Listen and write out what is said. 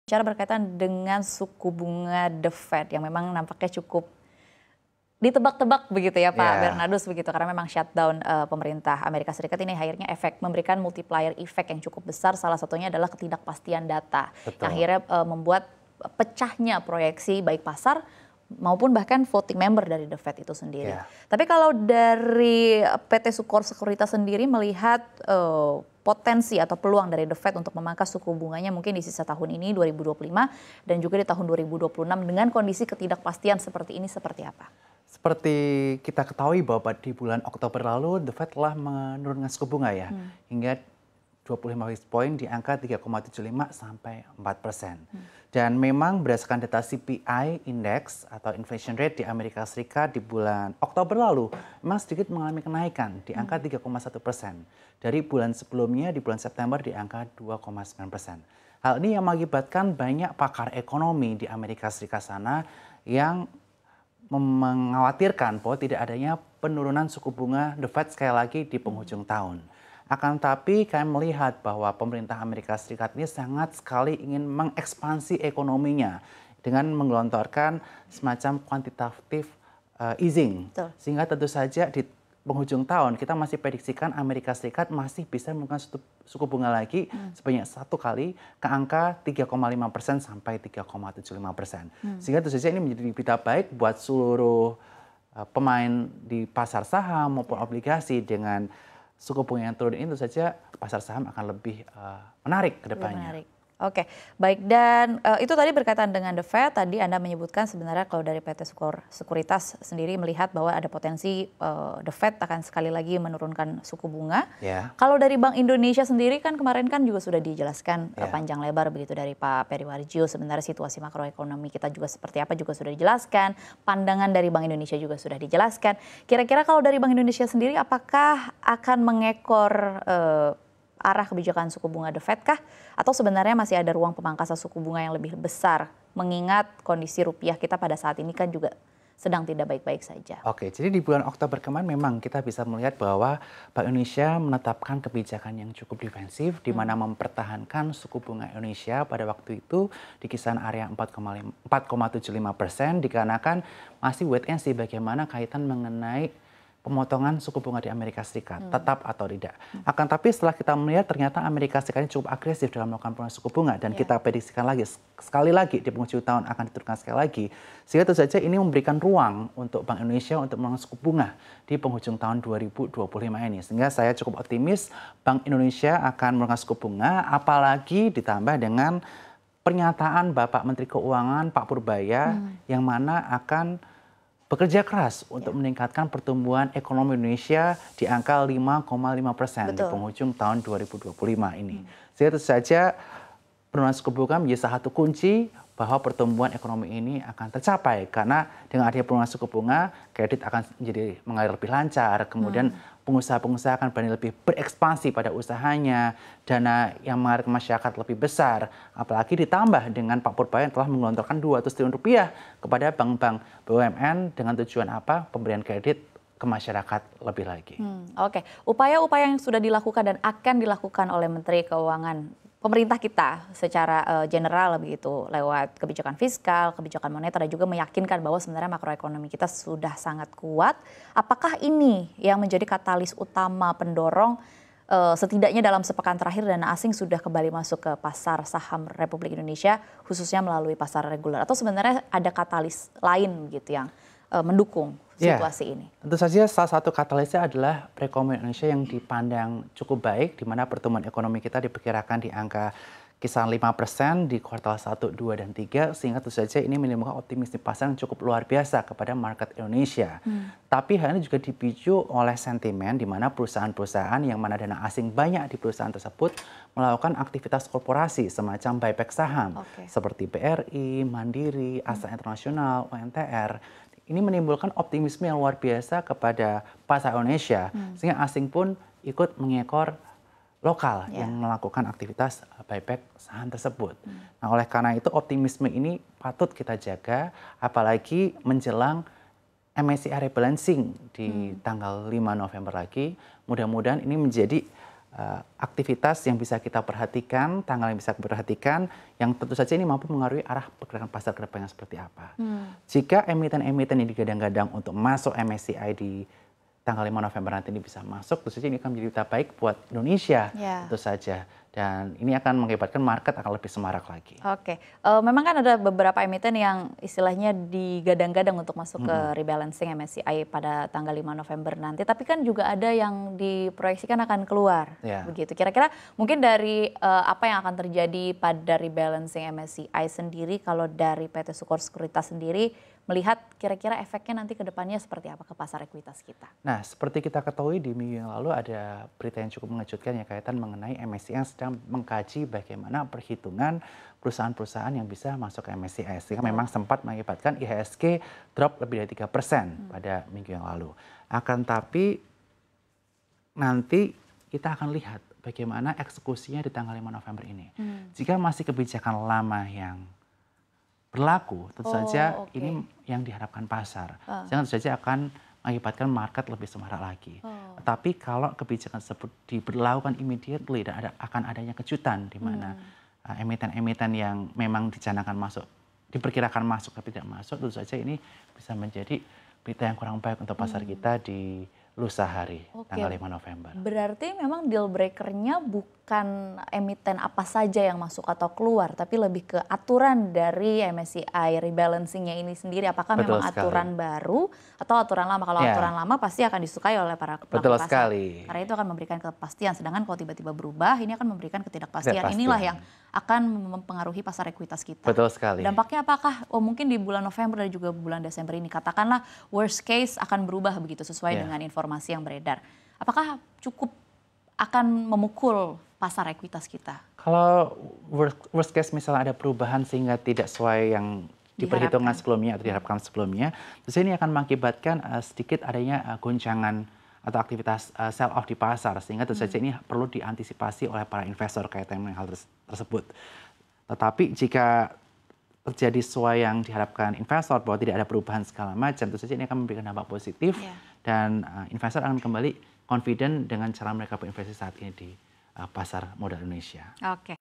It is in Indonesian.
Bicara berkaitan dengan suku bunga The Fed yang memang nampaknya cukup ditebak-tebak begitu ya Pak Bernardus begitu, karena memang shutdown pemerintah Amerika Serikat ini akhirnya memberikan multiplier effect yang cukup besar, salah satunya adalah ketidakpastian data. Yang akhirnya membuat pecahnya proyeksi baik pasar maupun bahkan voting member dari The Fed itu sendiri. Tapi kalau dari PT Sukor Sekuritas sendiri melihat potensi atau peluang dari The Fed untuk memangkas suku bunganya mungkin di sisa tahun ini 2025 dan juga di tahun 2026 dengan kondisi ketidakpastian seperti ini seperti apa? Seperti kita ketahui bahwa di bulan Oktober lalu The Fed telah menurunkan suku bunga ya hingga 25 basis point di angka 3,75 sampai 4%. Dan memang berdasarkan data CPI Index atau inflation rate di Amerika Serikat di bulan Oktober lalu memang sedikit mengalami kenaikan di angka 3,1%. Dari bulan sebelumnya di bulan September di angka 2,9%. Hal ini yang mengakibatkan banyak pakar ekonomi di Amerika Serikat sana yang mengkhawatirkan bahwa tidak adanya penurunan suku bunga The Fed sekali lagi di penghujung tahun. Akan tetapi kami melihat bahwa pemerintah Amerika Serikat ini sangat sekali ingin mengekspansi ekonominya dengan menggelontorkan semacam quantitative easing. Sehingga tentu saja di penghujung tahun kita masih prediksikan Amerika Serikat masih bisa menurunkan suku bunga lagi sebanyak 1 kali ke angka 3,5% sampai 3,75%. Sehingga tentu saja ini menjadi berita baik buat seluruh pemain di pasar saham maupun obligasi. Dengan suku bunga yang turun ini tentu saja pasar saham akan lebih menarik ke depannya. Oke, baik, dan itu tadi berkaitan dengan The Fed, tadi Anda menyebutkan sebenarnya kalau dari PT Sekuritas sendiri melihat bahwa ada potensi The Fed akan sekali lagi menurunkan suku bunga. Kalau dari Bank Indonesia sendiri kan kemarin kan juga sudah dijelaskan panjang lebar begitu dari Pak Peri Warjio, sebenarnya situasi makroekonomi kita juga seperti apa juga sudah dijelaskan, pandangan dari Bank Indonesia juga sudah dijelaskan. Kira-kira kalau dari Bank Indonesia sendiri apakah akan mengekor arah kebijakan suku bunga The Fed kah? Atau sebenarnya masih ada ruang pemangkasan suku bunga yang lebih besar mengingat kondisi rupiah kita pada saat ini kan juga sedang tidak baik-baik saja. Oke, jadi di bulan Oktober kemarin memang kita bisa melihat bahwa Bank Indonesia menetapkan kebijakan yang cukup defensif di mana mempertahankan suku bunga Indonesia pada waktu itu di kisaran area 4,75% dikarenakan masih wait and see bagaimana kaitan mengenai pemotongan suku bunga di Amerika Serikat, tetap atau tidak. Akan tapi setelah kita melihat ternyata Amerika Serikat ini cukup agresif dalam melakukan penurunan suku bunga dan kita prediksikan lagi sekali lagi di penghujung tahun akan diturunkan sekali lagi. Sehingga tentu saja ini memberikan ruang untuk Bank Indonesia untuk menurunkan suku bunga di penghujung tahun 2025 ini. Sehingga saya cukup optimis Bank Indonesia akan menurunkan suku bunga, apalagi ditambah dengan pernyataan Bapak Menteri Keuangan Pak Purbaya yang mana akan bekerja keras untuk meningkatkan pertumbuhan ekonomi Indonesia di angka 5,5% di penghujung tahun 2025 ini. Sehingga tentu saja penurunan suku bunga menjadi salah satu kunci bahwa pertumbuhan ekonomi ini akan tercapai. Karena dengan adanya penurunan suku bunga, kredit akan menjadi mengalir lebih lancar. Kemudian pengusaha-pengusaha akan berani lebih berekspansi pada usahanya, dana yang mengalir ke masyarakat lebih besar. Apalagi ditambah dengan Pak Purbaya yang telah menggelontorkan 200 triliun rupiah kepada bank-bank BUMN dengan tujuan apa? Pemberian kredit ke masyarakat lebih lagi. Oke, upaya-upaya yang sudah dilakukan dan akan dilakukan oleh Menteri Keuangan pemerintah kita secara general begitu lewat kebijakan fiskal, kebijakan moneter dan juga meyakinkan bahwa sebenarnya makroekonomi kita sudah sangat kuat. Apakah ini yang menjadi katalis utama pendorong setidaknya dalam sepekan terakhir dana asing sudah kembali masuk ke pasar saham Republik Indonesia khususnya melalui pasar reguler, atau sebenarnya ada katalis lain gitu yang mendukung situasi ini? Tentu saja salah satu katalisnya adalah perekonomian Indonesia yang dipandang cukup baik, di mana pertumbuhan ekonomi kita diperkirakan di angka kisaran 5% di kuartal 1, 2, dan 3, sehingga tentu saja ini menimbulkan optimisme pasar yang cukup luar biasa kepada market Indonesia. Tapi hal ini juga dipicu oleh sentimen di mana perusahaan-perusahaan yang mana dana asing banyak di perusahaan tersebut melakukan aktivitas korporasi semacam buyback saham seperti BRI, Mandiri, Asa Internasional, UNTR. Ini menimbulkan optimisme yang luar biasa kepada pasar Indonesia, sehingga asing pun ikut mengekor lokal yang melakukan aktivitas buyback saham tersebut. Nah, oleh karena itu optimisme ini patut kita jaga, apalagi menjelang MSCI rebalancing di tanggal 5 November lagi. Mudah-mudahan ini menjadi aktivitas yang bisa kita perhatikan, tanggal yang bisa kita perhatikan, yang tentu saja ini mampu mengaruhi arah pergerakan pasar ke depannya seperti apa. Jika emiten-emiten yang digadang-gadang untuk masuk MSCI di tanggal 5 November nanti ini bisa masuk, tentu saja ini akan menjadi berita baik buat Indonesia, tentu saja. Dan ini akan mengakibatkan market akan lebih semarak lagi. Oke, memang kan ada beberapa emiten yang istilahnya digadang-gadang untuk masuk ke rebalancing MSCI pada tanggal 5 November nanti, tapi kan juga ada yang diproyeksikan akan keluar, begitu. Kira-kira mungkin dari apa yang akan terjadi pada rebalancing MSCI sendiri, kalau dari PT Sukor Sekuritas sendiri melihat kira-kira efeknya nanti ke depannya seperti apa ke pasar ekuitas kita? Nah, seperti kita ketahui di minggu yang lalu ada berita yang cukup mengejutkan ya kaitan mengenai MSCI yang sedang mengkaji bagaimana perhitungan perusahaan-perusahaan yang bisa masuk ke MSCI. Sehingga memang sempat mengakibatkan IHSG drop lebih dari 3% pada minggu yang lalu. Akan tapi nanti kita akan lihat bagaimana eksekusinya di tanggal 5 November ini. Jika masih kebijakan lama yang berlaku, tentu saja ini yang diharapkan pasar. Tentu saja akan mengakibatkan market lebih semarak lagi. Tapi kalau kebijakan tersebut diberlakukan immediately dan akan adanya kejutan di mana emiten-emiten yang memang dicanangkan masuk, diperkirakan masuk tapi tidak masuk, tentu saja ini bisa menjadi berita yang kurang baik untuk pasar kita di lusa hari, tanggal 5 November. Berarti memang deal breaker-nya bukan emiten apa saja yang masuk atau keluar, tapi lebih ke aturan dari MSCI rebalancing-nya ini sendiri. Apakah memang aturan baru atau aturan lama? Kalau aturan lama pasti akan disukai oleh para pelaku pasar. Karena itu akan memberikan kepastian. Sedangkan kalau tiba-tiba berubah, ini akan memberikan ketidakpastian. Inilah yang akan mempengaruhi pasar ekuitas kita. Betul sekali. Dampaknya apakah? Mungkin di bulan November dan juga bulan Desember ini, katakanlah worst case akan berubah begitu sesuai dengan informasi yang beredar. Apakah cukup akan memukul pasar ekuitas kita? Kalau worst case misalnya ada perubahan sehingga tidak sesuai yang diperhitungkan sebelumnya atau diharapkan sebelumnya, terus ini akan mengakibatkan sedikit adanya goncangan atau aktivitas sell off di pasar, sehingga tentu saja ini perlu diantisipasi oleh para investor kaitan dengan hal tersebut. Tetapi jika terjadi sesuai yang diharapkan investor bahwa tidak ada perubahan segala macam, tentu saja ini akan memberikan dampak positif dan investor akan kembali confident dengan cara mereka berinvestasi saat ini di pasar modal Indonesia. Oke.